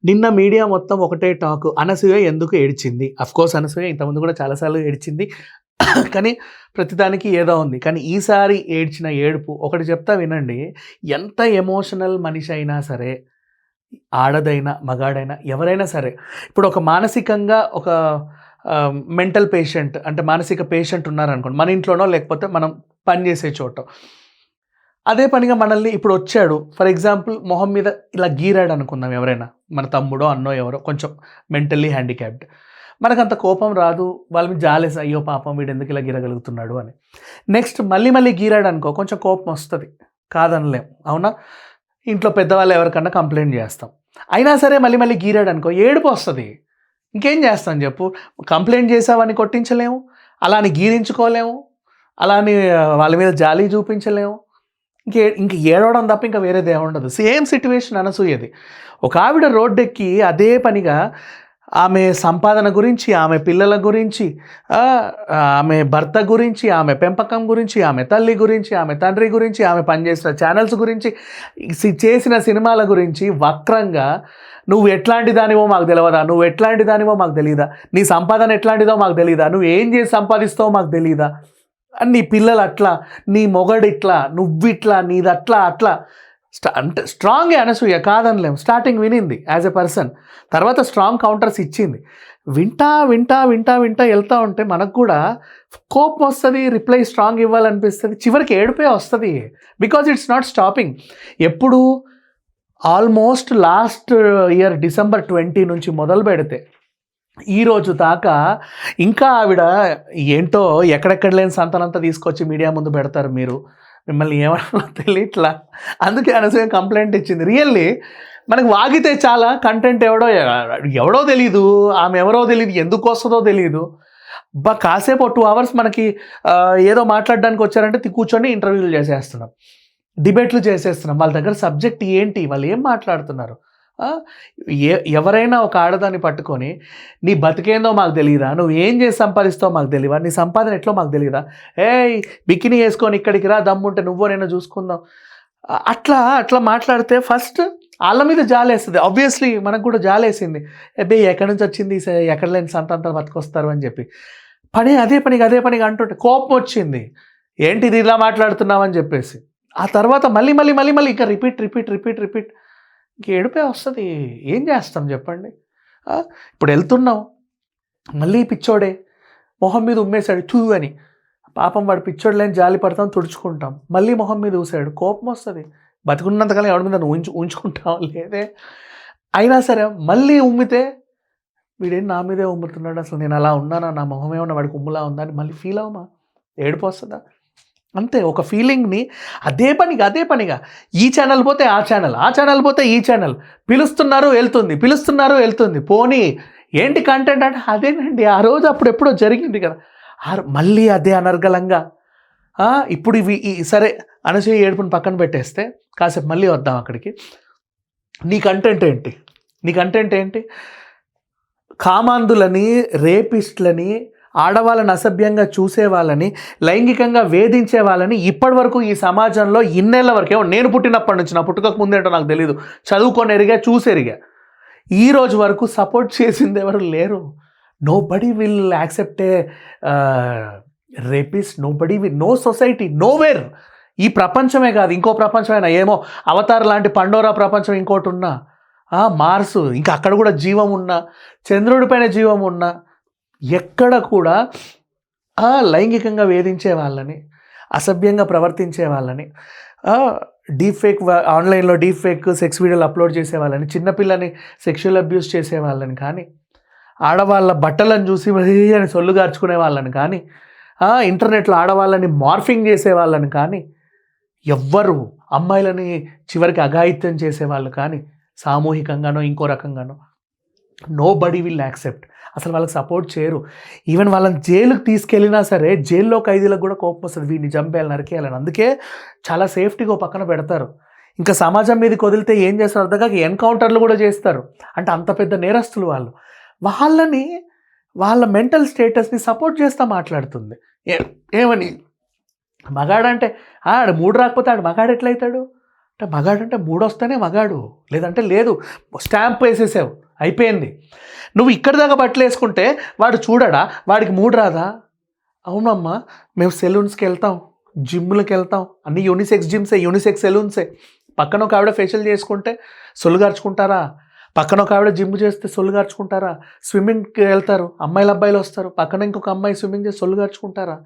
నిన్న మీడియా మొత్తం ఒకటే టాక్. అనసూయ ఎందుకు ఏడ్చింది? అఫ్‌కోర్స్ అనసూయ ఇంతకుముందు కూడా చాలా సార్లు ఏడ్చింది. కానీ ప్రతిదానికి ఏదో ఉంది. కానీ ఈసారి ఏడ్చిన ఏడుపు ఒకటి చెప్తా వినండి. ఎంత ఎమోషనల్ మనిషి అయినా సరే, ఆడదైనా, మగాడైనా ఎవరైనా సరే, ఇప్పుడు ఒక మానసికంగా ఒక మెంటల్ పేషెంట్ అంటే మానసిక పేషెంట్ ఉన్నారనుకోండి. మన ఇంట్లోనో లేకపోతే మనం పనిచేసే చోటో. అదే పనిగా మనల్ని ఇప్పుడు వచ్చాడు. ఫర్ ఎగ్జాంపుల్ మొహం మీద ఇలా గీరాడు అనుకుందాం ఎవరైనా. మన తమ్ముడో, అన్నో ఎవరో కొంచెం మెంటల్లీ హ్యాండిక్యాప్డ్. మనకంత కోపం రాదు. వాళ్ళ మీద జాలేసి అయ్యో పాపం వీడు ఎందుకు ఇలా గీరగలుగుతున్నాడు అని. నెక్స్ట్ మళ్ళీ గీరాడు అనుకో కొంచెం కోపం వస్తుంది. కాదనలేం. అవునా? ఇంట్లో పెద్దవాళ్ళు ఎవరికన్నా కంప్లైంట్ చేస్తాం. అయినా సరే మళ్ళీ గీరాడు అనుకో ఏడుపు వస్తుంది. ఇంకేం చేస్తాం చెప్పు? కంప్లైంట్ చేసావని కొట్టించలేము, అలా అని గీరించుకోలేము, అలా అని వాళ్ళ మీద జాలి చూపించలేము. ఇంక ఏడవడం తప్ప ఇంకా వేరేదే ఉండదు. సేమ్ సిట్యువేషన్ అనసూయది. ఒక ఆవిడ రోడ్డెక్కి అదే పనిగా ఆమె సంపాదన గురించి, ఆమె పిల్లల గురించి, ఆమె భర్త గురించి, ఆమె పెంపకం గురించి, ఆమె తల్లి గురించి, ఆమె తండ్రి గురించి, ఆమె పనిచేసిన ఛానల్స్ గురించి, చేసిన సినిమాల గురించి వక్రంగా నువ్వు ఎట్లాంటి దానివో మాకు తెలియదా, నువ్వు ఎట్లాంటి దానివో మాకు తెలియదా, నీ సంపాదన ఎట్లాంటిదో మాకు తెలియదా, నువ్వు ఏం చేసి సంపాదిస్తావో మాకు తెలియదా, నీ పిల్లలు అట్లా, నీ మొగడు ఇట్లా, నువ్విట్లా, నీది అట్లా అంటే స్ట్రాంగే అనసూయ, కాదనలేం. స్టార్టింగ్ వినింది యాజ్ ఎ పర్సన్, తర్వాత స్ట్రాంగ్ కౌంటర్స్ ఇచ్చింది. వింటా వెళ్తూ ఉంటే మనకు కూడా కోపం వస్తుంది, రిప్లై స్ట్రాంగ్ ఇవ్వాలనిపిస్తుంది, చివరికి ఏడిపే వస్తుంది. Because it's not stopping. ఎప్పుడు ఆల్మోస్ట్ లాస్ట్ ఇయర్ December 20 నుంచి మొదలు పెడితే ఈరోజు దాకా ఇంకా ఆవిడ ఏంటో ఎక్కడెక్కడ లేని సంతానంతా తీసుకొచ్చి మీడియా ముందు పెడతారు. మిమ్మల్ని ఏమన్నా తెలియట్లా. అందుకే అనసూయ కంప్లైంట్ ఇచ్చింది. రియల్లీ మనకు వాగితే చాలా కంటెంట్ ఎవడో తెలీదు, ఆమె ఎవరో తెలియదు, ఎందుకు వస్తుందో తెలియదు. కాసేపు 2 hours మనకి ఏదో మాట్లాడడానికి వచ్చారంటే కూర్చొని ఇంటర్వ్యూలు చేసేస్తున్నాం, డిబేట్లు చేసేస్తున్నాం. వాళ్ళ దగ్గర సబ్జెక్ట్ ఏంటి, వాళ్ళు ఏం మాట్లాడుతున్నారు? ఎవరైనా ఒక ఆడదాన్ని పట్టుకొని నీ బతికేందో మాకు తెలియదా, నువ్వు ఏం చేసి సంపాదిస్తావో మాకు తెలియదా, నీ సంపాదన ఎట్లో మాకు తెలియదా, బికినీ వేసుకొని ఇక్కడికి రా, దమ్ముంటే నువ్వో నేను చూసుకుందాం, అట్లా మాట్లాడితే ఫస్ట్ వాళ్ళ మీద జాలేస్తుంది. ఆబ్వియస్లీ మనకు కూడా జాలేసింది. ఎక్కడి నుంచి వచ్చింది, ఎక్కడ లేని సంతంతా బతికొస్తారు అని చెప్పి అదే పనిగా అంటుంటే కోపం వచ్చింది. ఏంటి ఇది ఇలా మాట్లాడుతున్నావు అని చెప్పేసి. ఆ తర్వాత మళ్ళీ ఇంకా రిపీట్ ఇంక ఏడుపే వస్తుంది. ఏం చేస్తాం చెప్పండి? ఇప్పుడు వెళ్తున్నాం, మళ్ళీ పిచ్చోడే మొహం మీద ఉమ్మేశాడు టూ అని, పాపం వాడు పిచ్చోడు లేని జాలి పడతాం, తుడుచుకుంటాం. మళ్ళీ మొహం మీద ఊసాడు, కోపం వస్తుంది. బతుకున్నంతకాలం ఎవరి మీద ఉంచుకుంటాం లేదే. అయినా సరే మళ్ళీ ఉమ్మితే వీడేం నా మీదే ఉమ్ముతున్నాడు, అసలు నేను అలా ఉన్నానా, నా మొహం ఏమన్నా వాడికి ఉమ్ములా ఉందా అని మళ్ళీ ఫీల్ అవ్వమా? ఏడుపు వస్తుందా? అంతే. ఒక ఫీలింగ్ని అదే పనిగా ఈ ఛానల్ పోతే ఆ ఛానల్ పోతే ఈ ఛానల్, పిలుస్తున్నారు వెళ్తుంది. పోనీ ఏంటి కంటెంట్ అంటే అదేనండి, ఆ రోజు అప్పుడెప్పుడో జరిగింది కదా, మళ్ళీ అదే అనర్గళంగా. ఇప్పుడు సరే అనసూయ ఏడుపుని పక్కన పెట్టేస్తే కాసేపు మళ్ళీ వద్దాం అక్కడికి. నీ కంటెంట్ ఏంటి? కామాంధులని, రేపిస్ట్లని, ఆడవాళ్ళని అసభ్యంగా చూసే వాళ్ళని, లైంగికంగా వేధించే వాళ్ళని ఇప్పటి వరకు ఈ సమాజంలో ఇన్నేళ్ల వరకే, నేను పుట్టినప్పటి నుంచి, నా పుట్టుకకు ముందేంటో నాకు తెలీదు, చదువుకొని ఎరిగా, చూసెరిగా, ఈ రోజు వరకు సపోర్ట్ చేసింది ఎవరు లేరు. Nobody will accept a rapist, no society, nowhere. ఈ ప్రపంచమే కాదు, ఇంకో ప్రపంచమైనా, ఏమో అవతార్ లాంటి పండోరా ప్రపంచం ఇంకోటి ఉన్నా, మార్సు ఇంకా అక్కడ కూడా జీవం ఉన్నా, చంద్రుడి పైన జీవం ఉన్నా, ఎక్కడ కూడా లైంగికంగా వేధించే వాళ్ళని, అసభ్యంగా ప్రవర్తించే వాళ్ళని, ఆన్లైన్లో డీప్ ఫేక్ సెక్స్ వీడియోలు అప్లోడ్ చేసే వాళ్ళని, చిన్నపిల్లని సెక్షువల్ అబ్యూస్ చేసే వాళ్ళని కానీ, ఆడవాళ్ళ బట్టలను చూసి అని సొల్లు గార్చుకునే వాళ్ళని కానీ, ఇంటర్నెట్లో ఆడవాళ్ళని మార్ఫింగ్ చేసే వాళ్ళని కానీ, ఎవ్వరు అమ్మాయిలని చివరికి అఘాయిత్యం చేసేవాళ్ళు కానీ, సామూహికంగానో ఇంకో రకంగానో, నో బడీ విల్ యాక్సెప్ట్. అసలు వాళ్ళకి సపోర్ట్ చేయరు. ఈవెన్ వాళ్ళని జైలుకి తీసుకెళ్ళినా సరే జైల్లో ఖైదీలకు కూడా కోపం వస్తుంది, వీడిని చంపేయాలి, నరికేయాలని. అందుకే చాలా సేఫ్టీగా పక్కన పెడతారు. ఇంకా సమాజం మీదకి వదిలితే ఏం చేస్తారు అర్థం కాక ఎన్కౌంటర్లు కూడా చేస్తారు. అంటే అంత పెద్ద నేరస్తులు వాళ్ళని వాళ్ళ మెంటల్ స్టేటస్ని సపోర్ట్ చేస్తూ మాట్లాడుతుంది. ఏమని మగాడంటే ఆడు 3 రాకపోతే ఆడు మగాడు ఎట్లయితాడు? అంటే మగాడంటే మూడొస్తేనే మగాడు, లేదంటే లేదు. స్టాంప్ వేసేసావు, అయిపోయింది. నువ్వు ఇక్కడి దాకా బట్టలు వేసుకుంటే వాడు చూడడా? వాడికి మూడు రాదా? అవునమ్మా, మేము సెలూన్స్కి వెళ్తాం, జిమ్లకి వెళ్తాం, అన్ని యూనిసెక్స్ జిమ్సే, యూనిసెక్స్ సెలూన్సే. పక్కన ఒక ఆవిడ ఫేషియల్ చేసుకుంటే సొల్లుగార్చుకుంటారా? పక్కన ఒక ఆవిడ జిమ్ చేస్తే సొల్లుగార్చుకుంటారా? స్విమ్మింగ్కి వెళ్తారు, అమ్మాయిలు అబ్బాయిలు వస్తారు, పక్కన ఇంకొక అమ్మాయి స్విమ్మింగ్ చేసి సొల్లుగార్చుకుంటారా?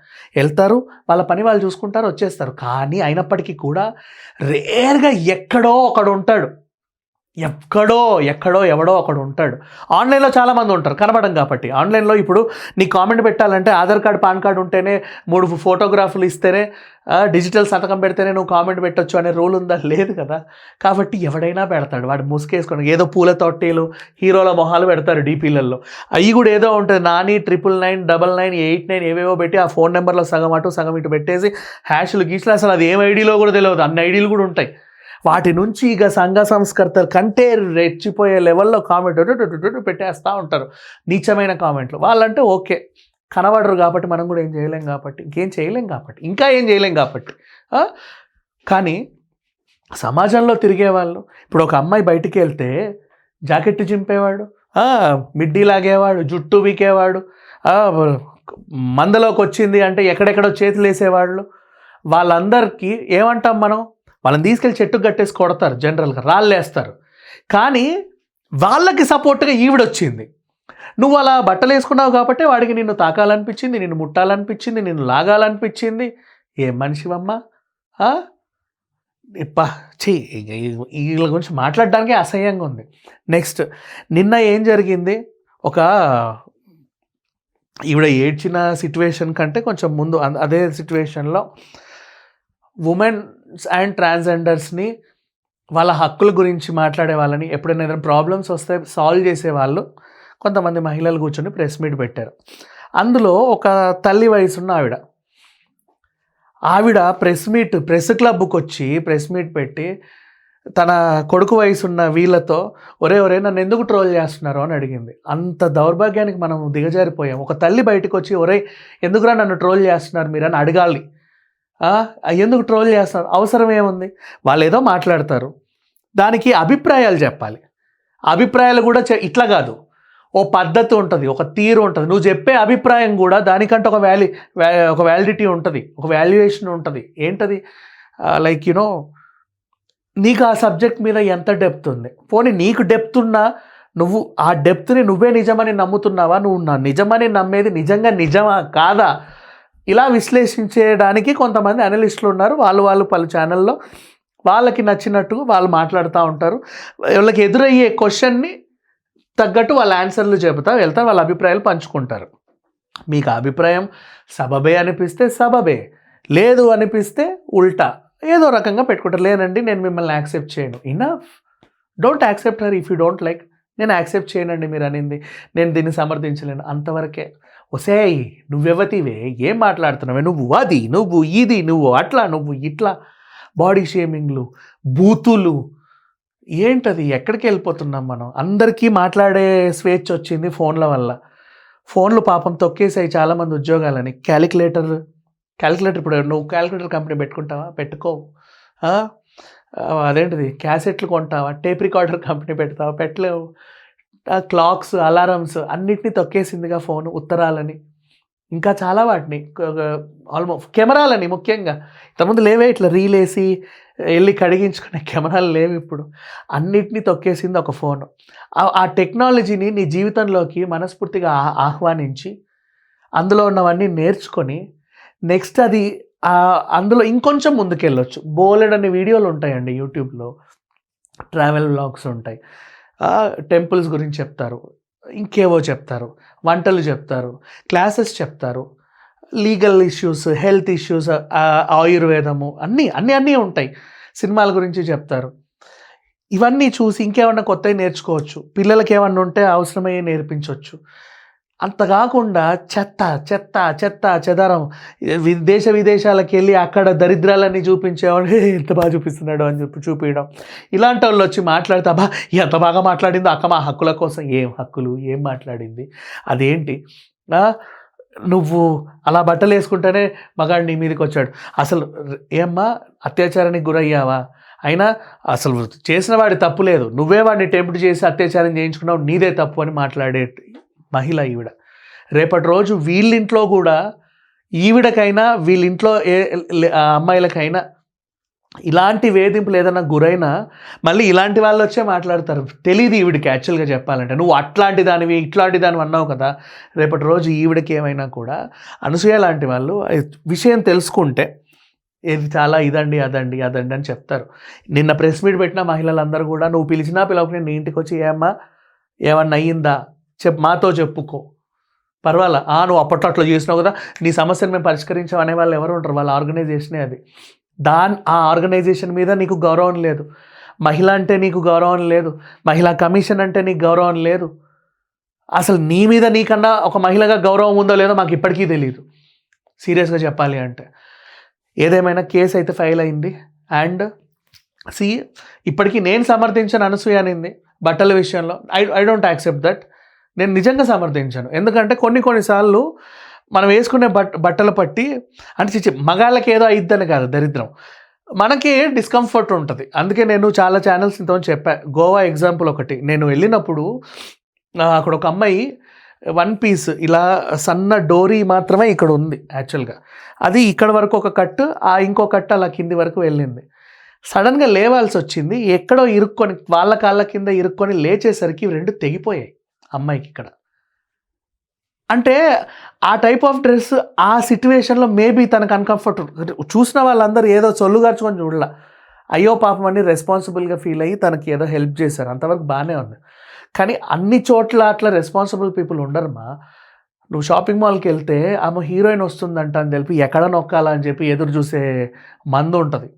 వెళ్తారు, వాళ్ళ పని వాళ్ళు చూసుకుంటారు, వచ్చేస్తారు. కానీ అయినప్పటికీ కూడా రేర్గా ఎక్కడో ఒకడు ఉంటాడు, ఎక్కడో ఎవడో ఒకడు ఉంటాడు. ఆన్లైన్లో చాలామంది ఉంటారు, కనబడం కాబట్టి. ఆన్లైన్లో ఇప్పుడు నీ కామెంట్ పెట్టాలంటే ఆధార్ కార్డు, పాన్ కార్డు ఉంటేనే, 3 ఫోటోగ్రాఫ్లు ఇస్తేనే, డిజిటల్ సంతకం పెడితేనే నువ్వు కామెంట్ పెట్టొచ్చు అనే రూల్ ఉందా? లేదు కదా. కాబట్టి ఎవడైనా పెడతాడు, వాడు ముసుకేసుకొని ఏదో పూల తొట్టేలు, హీరోల మొహాలు పెడతారు డీపీలలో. అవి కూడా ఏదో ఉంటుంది, నాని 9999989 ఏవేవో పెట్టి ఆ ఫోన్ నెంబర్లో సగం అటు సగం ఇటు పెట్టేసి హ్యాష్లు గీసులు, అసలు అది ఏం ఐడీలో కూడా తెలియదు, అన్ని ఐడీలు కూడా ఉంటాయి. వాటి నుంచి ఇక సంఘ సంస్కర్తలు కంటే రెచ్చిపోయే లెవెల్లో కామెంట్ పెట్టేస్తూ ఉంటారు, నీచమైన కామెంట్లు. వాళ్ళంటే ఓకే, కనబడరు కాబట్టి మనం కూడా ఏం చేయలేం కాబట్టి, ఇంకా ఏం చేయలేం కాబట్టి. కానీ సమాజంలో తిరిగే వాళ్ళు, ఇప్పుడు ఒక అమ్మాయి బయటికి వెళ్తే జాకెట్ చింపేవాడు, మిడ్డీ లాగేవాడు, జుట్టు వీకేవాడు, మందలోకి వచ్చింది అంటే ఎక్కడెక్కడో చేతులు వేసేవాళ్ళు, వాళ్ళందరికీ ఏమంటాం మనం? వాళ్ళని తీసుకెళ్ళి చెట్టుకు కట్టేసి కొడతారు, జనరల్గా రాళ్ళేస్తారు. కానీ వాళ్ళకి సపోర్ట్గా ఈవిడొచ్చింది. నువ్వు అలా బట్టలు వేసుకున్నావు కాబట్టి వాడికి నిన్ను తాకాలనిపించింది, నిన్ను ముట్టాలనిపించింది, నిన్ను లాగాలనిపించింది. ఏం మనిషివమ్మా? వీళ్ళ గురించి మాట్లాడడానికి అసహ్యంగా ఉంది. నెక్స్ట్, నిన్న ఏం జరిగింది? ఒక ఈవిడ ఏడ్చిన సిచ్యువేషన్ కంటే కొంచెం ముందు అదే సిచ్యువేషన్లో ఉమెన్స్ అండ్ ట్రాన్స్జెండర్స్ని, వాళ్ళ హక్కుల గురించి మాట్లాడే వాళ్ళని, ఎప్పుడైనా ఏదైనా ప్రాబ్లమ్స్ వస్తే సాల్వ్ చేసేవాళ్ళు కొంతమంది మహిళలు కూర్చొని ప్రెస్ మీట్ పెట్టారు. అందులో ఒక తల్లి వయసున్న ఆవిడ ప్రెస్ క్లబ్కి వచ్చి ప్రెస్ మీట్ పెట్టి తన కొడుకు వయసున్న వీళ్ళతో ఒరే నన్ను ఎందుకు ట్రోల్ చేస్తున్నారు అని అడిగింది. అంత దౌర్భాగ్యానికి మనం దిగజారిపోయాం. ఒక తల్లి బయటకు వచ్చి ఒరే ఎందుకురా నన్ను ట్రోల్ చేస్తున్నారు మీరు అని అడగాలి. ఎందుకు ట్రోల్ చేస్తున్నారు? అవసరం ఏముంది? వాళ్ళు ఏదో మాట్లాడతారు, దానికి అభిప్రాయాలు చెప్పాలి. అభిప్రాయాలు కూడా ఇట్లా కాదు, ఓ పద్ధతి ఉంటుంది, ఒక తీరు ఉంటుంది. నువ్వు చెప్పే అభిప్రాయం కూడా దానికంటే ఒక వ్యాలిడిటీ ఉంటుంది, ఒక వాల్యుయేషన్ ఉంటుంది. ఏంటది? లైక్ నీకు ఆ సబ్జెక్ట్ మీద ఎంత డెప్త్ ఉంది? పోనీ నీకు డెప్త్ ఉన్నా నువ్వు ఆ డెప్త్ని నువ్వే నిజమని నమ్ముతున్నావా? నువ్వు నిజమని నమ్మేది నిజంగా నిజమా కాదా? ఇలా విశ్లేషించేయడానికి కొంతమంది అనలిస్టులు ఉన్నారు. వాళ్ళు పలు ఛానల్లో వాళ్ళకి నచ్చినట్టు వాళ్ళు మాట్లాడుతూ ఉంటారు. వాళ్ళకి ఎదురయ్యే క్వశ్చన్ని తగ్గట్టు వాళ్ళ ఆన్సర్లు చెబుతా వెళ్తారు, వాళ్ళ అభిప్రాయాలు పంచుకుంటారు. మీకు అభిప్రాయం సబబే అనిపిస్తే సబబే, లేదు అనిపిస్తే ఉల్టా ఏదో రకంగా పెట్టుకుంటారు. లేనండి నేను మిమ్మల్ని యాక్సెప్ట్ చేయను, enough, don't accept her if you don't like. నేను యాక్సెప్ట్ చేయనండి మీరు అనింది, నేను దీన్ని సమర్థించలేను, అంతవరకే. ఒసేయ్ నువ్వెవతివే, ఏం మాట్లాడుతున్నావే, నువ్వు అది, నువ్వు ఇది, నువ్వు అట్లా, నువ్వు ఇట్లా, బాడీ షేమింగ్లు, బూతులు, ఏంటది? ఎక్కడికి వెళ్ళిపోతున్నాం మనం? అందరికీ మాట్లాడే స్వేచ్ఛ వచ్చింది ఫోన్ల వల్ల. ఫోన్లు పాపం తొక్కేసాయి చాలామంది ఉద్యోగాలని. క్యాలిక్యులేటర్ ఇప్పుడు నువ్వు క్యాలిక్యులేటర్ కంపెనీ పెట్టుకుంటావా? పెట్టుకోవు. అదేంటిది, క్యాసెట్లు కొంటావా? టేప్ రికార్డర్ కంపెనీ పెడతావా? పెట్టలేవు. క్లాక్స్, అలారమ్స్ అన్నిటినీ తొక్కేసిందిగా ఫోను. ఉత్తరాలని, ఇంకా చాలా వాటిని, ఆల్మోస్ట్ కెమెరాలని ముఖ్యంగా. ఇంతకుముందు లేవే ఇట్లా రీలేసి వెళ్ళి కడిగించుకునే కెమెరాలు లేవు ఇప్పుడు. అన్నిటినీ తొక్కేసింది ఒక ఫోను. ఆ టెక్నాలజీని నీ జీవితంలోకి మనస్ఫూర్తిగా ఆహ్వానించి అందులో ఉన్నవన్నీ నేర్చుకొని నెక్స్ట్ అది అందులో ఇంకొంచెం ముందుకెళ్ళొచ్చు. బోలెడన్ని వీడియోలు ఉంటాయండి యూట్యూబ్లో, ట్రావెల్ వ్లాగ్స్ ఉంటాయి, టెంపుల్స్ గురించి చెప్తారు, ఇంకేవో చెప్తారు, వంటలు చెప్తారు, క్లాసెస్ చెప్తారు, లీగల్ ఇష్యూస్, హెల్త్ ఇష్యూస్, ఆయుర్వేదము, అన్నీ ఉంటాయి. సినిమాల గురించి చెప్తారు. ఇవన్నీ చూసి ఇంకేమన్నా కొత్తవి నేర్చుకోవచ్చు. పిల్లలకి ఏమన్నా ఉంటే అవసరమయ్యే నేర్పించవచ్చు. అంత కాకుండా చెదారం విదేశాలకు వెళ్ళి అక్కడ దరిద్రాలన్నీ చూపించేవాడు, ఎంత బాగా చూపిస్తున్నాడు అని చెప్పి చూపించడం. ఇలాంటి వాళ్ళు వచ్చి మాట్లాడితే అబ్బా ఎంత బాగా మాట్లాడిందో అక్క మా హక్కుల కోసం. ఏం హక్కులు, ఏం మాట్లాడింది, అదేంటి? నువ్వు అలా బట్టలు వేసుకుంటేనే మగాడు నీ మీదకి వచ్చాడు. అసలు ఏమ్మా అత్యాచారానికి గురయ్యావా? అయినా అసలు చేసిన వాడి తప్పు లేదు, నువ్వే వాడిని టెంప్ట్ చేసి అత్యాచారం చేయించుకున్నావు, నీదే తప్పు అని మాట్లాడే మహిళ ఈవిడ. రేపటి రోజు వీళ్ళింట్లో కూడా ఈవిడకైనా వీళ్ళింట్లో అమ్మాయిలకైనా ఇలాంటి వేధింపులు ఏదైనా గురైనా మళ్ళీ ఇలాంటి వాళ్ళు వచ్చే మాట్లాడతారు. తెలియదు ఈవిడికి యాక్చువల్గా చెప్పాలంటే, నువ్వు అట్లాంటి దానివి ఇట్లాంటి దానివి అన్నావు కదా. రేపటి రోజు ఈవిడికి ఏమైనా కూడా అనసూయ లాంటి వాళ్ళు విషయం తెలుసుకుంటే ఇది చాలా ఇదండి అదండి అదండి అని చెప్తారు. నిన్న ప్రెస్ మీట్ పెట్టిన మహిళలందరూ కూడా నువ్వు పిలిచినా పిలవకుండా నీ ఇంటికి వచ్చి ఏమన్నా అయ్యిందా మాతో చెప్పుకో, పర్వాలా, నువ్వు అప్పట్లో అట్లా చేసినావు కదా, నీ సమస్యను మేము పరిష్కరించాం అనే వాళ్ళు ఎవరు ఉంటారు? వాళ్ళ ఆర్గనైజేషనే అది. ఆ ఆర్గనైజేషన్ మీద నీకు గౌరవం లేదు, మహిళ అంటే నీకు గౌరవం లేదు, మహిళా కమిషన్ అంటే నీకు గౌరవం లేదు. అసలు నీ మీద నీకన్నా ఒక మహిళగా గౌరవం ఉందో లేదో మాకు ఇప్పటికీ తెలియదు సీరియస్గా చెప్పాలి అంటే. ఏదేమైనా కేసు అయితే ఫైల్ అయింది. అండ్ ఇప్పటికీ నేను సమర్థించాను అనసూయ అనింది బట్టల విషయంలో. I don't accept that. నేను నిజంగా సమర్థించాను. ఎందుకంటే కొన్నిసార్లు మనం వేసుకునే బట్టలు పట్టి అంటే మగాళ్ళకి ఏదో అయిద్దని కాదు, దరిద్రం మనకి డిస్కంఫర్ట్ ఉంటుంది. అందుకే నేను చాలా ఛానల్స్ ఇంతకుముందు చెప్పాను. గోవా ఎగ్జాంపుల్ ఒకటి, నేను వెళ్ళినప్పుడు అక్కడ ఒక అమ్మాయి వన్ పీస్ ఇలా సన్న డోరీ మాత్రమే ఇక్కడ ఉంది యాక్చువల్గా, అది ఇక్కడ వరకు ఒక కట్టు, ఇంకో కట్టు అలా కింది వరకు వెళ్ళింది. సడన్గా లేవాల్సి వచ్చింది, ఎక్కడో ఇరుక్కొని వాళ్ళ కాళ్ళ కింద ఇరుక్కొని లేచేసరికి రెండు తెగిపోయాయి అమ్మాయికి ఇక్కడ. అంటే ఆ టైప్ ఆఫ్ డ్రెస్ ఆ సిచ్యువేషన్లో మేబీ తనకు అన్కంఫర్ట్. చూసిన వాళ్ళందరూ ఏదో చొల్లుగార్చుకొని చూడలా, అయ్యో పాపం అని రెస్పాన్సిబుల్గా ఫీల్ అయ్యి తనకి ఏదో హెల్ప్ చేశారు, అంతవరకు బాగానే ఉంది. కానీ అన్ని చోట్ల అట్లా రెస్పాన్సిబుల్ పీపుల్ ఉండరమ్మా. నువ్వు షాపింగ్ మాల్కి వెళ్తే ఆమె హీరోయిన్ వస్తుందంట అని తెలిపి ఎక్కడ నొక్కాలా అని చెప్పి ఎదురు చూసే మందు ఉంటుంది.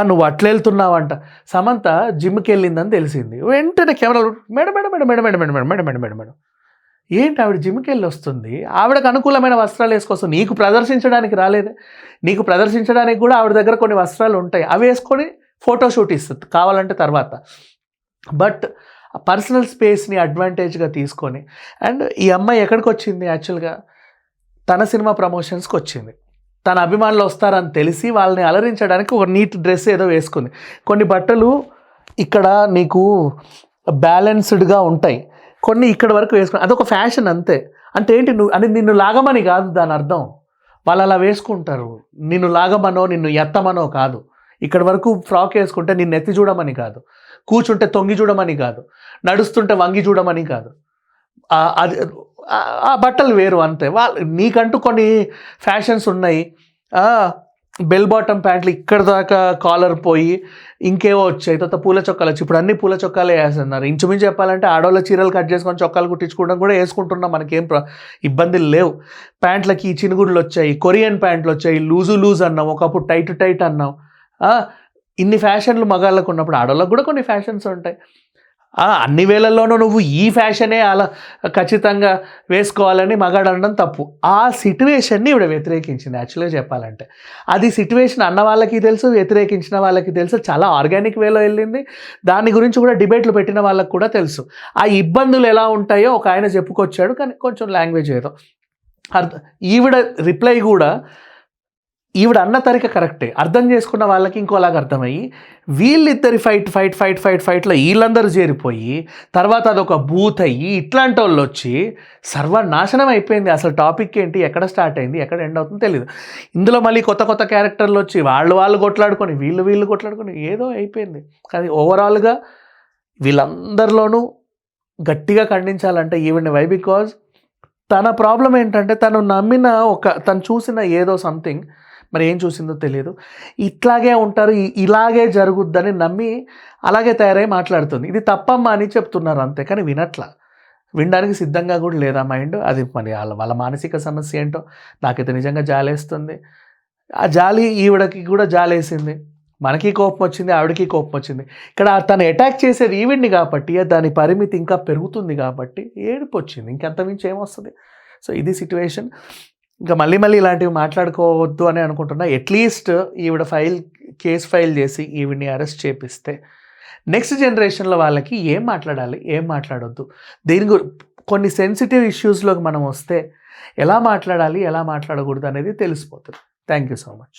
నువ్వు అట్లా వెళ్తున్నావంట. సమంత జిమ్కి వెళ్ళిందని తెలిసింది, వెంటనే కెమెరాలు madam madam madam madam madam madam madam madam madam madam ఏంటి ఆవిడ జిమ్కి వెళ్ళి వస్తుంది, ఆవిడకు అనుకూలమైన వస్త్రాలు వేసుకొస్తుంది, నీకు ప్రదర్శించడానికి రాలేదే. నీకు ప్రదర్శించడానికి కూడా ఆవిడ దగ్గర కొన్ని వస్త్రాలు ఉంటాయి, అవి వేసుకొని ఫోటోషూట్ ఇస్తుంది కావాలంటే తర్వాత. బట్ పర్సనల్ స్పేస్ని అడ్వాంటేజ్గా తీసుకొని. అండ్ ఈ అమ్మాయి ఎక్కడికి వచ్చింది యాక్చువల్గా? తన సినిమా ప్రమోషన్స్కి వచ్చింది. తన అభిమానులు వస్తారని తెలిసి వాళ్ళని అలరించడానికి ఒక నీట్ డ్రెస్ ఏదో వేసుకుంది. కొన్ని బట్టలు ఇక్కడ నీకు బ్యాలెన్స్డ్గా ఉంటాయి, కొన్ని ఇక్కడ వరకు వేసుకుని అదొక ఫ్యాషన్ అంతే. అంటే ఏంటి, నిన్ను లాగమని కాదు దాని అర్థం. వాళ్ళు అలా వేసుకుంటారు, నిన్ను లాగమనో నిన్ను ఎత్తమనో కాదు. ఇక్కడ వరకు ఫ్రాక్ వేసుకుంటే నిన్ను ఎత్తి చూడమని కాదు, కూర్చుంటే తొంగి చూడమని కాదు, నడుస్తుంటే వంగి చూడమని కాదు. అది ఆ బట్టలు వేరు అంతే. నీకంటూ కొన్ని ఫ్యాషన్స్ ఉన్నాయి. బెల్ బాటమ్ ప్యాంట్లు ఇక్కడ దాకా కాలర్ పోయి ఇంకేవో వచ్చాయి, తర్వాత పూల చొక్కాలు వచ్చి ఇప్పుడు అన్ని పూల చొక్కాలే వేస్తున్నారు. ఇంచుమించు చెప్పాలంటే ఆడవాళ్ళ చీరలు కట్ చేసుకొని చొక్కాలు కుట్టించుకోవడం కూడా వేసుకుంటున్నాం, మనకేం ఇబ్బందులు లేవు. ప్యాంట్లకి చినుగుడులు వచ్చాయి, కొరియన్ ప్యాంట్లు వచ్చాయి, లూజ్ అన్నాం, ఒకప్పుడు టైట్ అన్నాం. ఇన్ని ఫ్యాషన్లు మగాళ్ళకు ఉన్నప్పుడు ఆడవాళ్ళకు కూడా కొన్ని ఫ్యాషన్స్ ఉంటాయి. అన్ని వేళల్లోనూ నువ్వు ఈ ఫ్యాషనే అలా ఖచ్చితంగా వేసుకోవాలని మగాడు అనడం తప్పు. ఆ సిట్యువేషన్ని ఇవిడ వ్యతిరేకించింది యాక్చువల్గా చెప్పాలంటే. అది సిట్యువేషన్ అన్న వాళ్ళకి తెలుసు, వ్యతిరేకించిన వాళ్ళకి తెలుసు, చాలా ఆర్గానిక్ వేలో వెళ్ళింది. దాని గురించి కూడా డిబేట్లు పెట్టిన వాళ్ళకి కూడా తెలుసు. ఆ ఇబ్బందులు ఎలా ఉంటాయో ఒక ఆయన చెప్పుకొచ్చాడు, కానీ కొంచెం లాంగ్వేజ్ ఏదో ఈవిడ రిప్లై కూడా ఈవిడ అన్న తరిక కరెక్టే, అర్థం చేసుకున్న వాళ్ళకి ఇంకోలాగా అర్థమయ్యి వీళ్ళిద్దరి ఫైట్లో వీళ్ళందరూ చేరిపోయి తర్వాత అదొక బూత్ అయ్యి ఇట్లాంటి వాళ్ళు వచ్చి సర్వనాశనం అయిపోయింది. అసలు టాపిక్ ఏంటి, ఎక్కడ స్టార్ట్ అయింది, ఎక్కడ ఎండ్ అవుతుందో తెలియదు. ఇందులో మళ్ళీ కొత్త క్యారెక్టర్లు వచ్చి వాళ్ళు కొట్లాడుకొని వీళ్ళు కొట్లాడుకొని ఏదో అయిపోయింది. కానీ ఓవరాల్గా వీళ్ళందరిలోనూ గట్టిగా ఖండించాలంటే ఈవిడ్ని. వై? బికాజ్ తన ప్రాబ్లం ఏంటంటే తను నమ్మిన తను చూసిన ఏదో సంథింగ్, మరి ఏం చూసిందో తెలియదు, ఇట్లాగే ఉంటారు, ఇలాగే జరుగుద్దని నమ్మి అలాగే తయారై మాట్లాడుతుంది. ఇది తప్పమ్మా అని చెప్తున్నారు అంతే, కానీ వినడానికి సిద్ధంగా కూడా లేదా మైండ్. అది మరి వాళ్ళ మానసిక సమస్య ఏంటో నాకైతే నిజంగా జాలేస్తుంది. ఆ జాలి ఈవిడకి కూడా జాలేసింది, మనకి కోపం వచ్చింది, ఆవిడకి కోపం వచ్చింది. ఇక్కడ తను అటాక్ చేసేది ఈవిడ్ని కాబట్టి దాని పరిమితి ఇంకా పెరుగుతుంది కాబట్టి ఏడుపు వచ్చింది, ఇంకంతమించి ఏమొస్తుంది. సో ఇది సిట్యువేషన్. ఇంకా మళ్ళీ ఇలాంటివి మాట్లాడుకోవద్దు అని అనుకుంటున్నా. అట్లీస్ట్ ఈవిడ కేసు ఫైల్ చేసి ఈవిడ్ని అరెస్ట్ చేపిస్తే నెక్స్ట్ జనరేషన్లో వాళ్ళకి ఏం మాట్లాడాలి, ఏం మాట్లాడొద్దు, కొన్ని సెన్సిటివ్ ఇష్యూస్లోకి మనం వస్తే ఎలా మాట్లాడాలి, ఎలా మాట్లాడకూడదు అనేది తెలిసిపోతుంది. Thank you so much.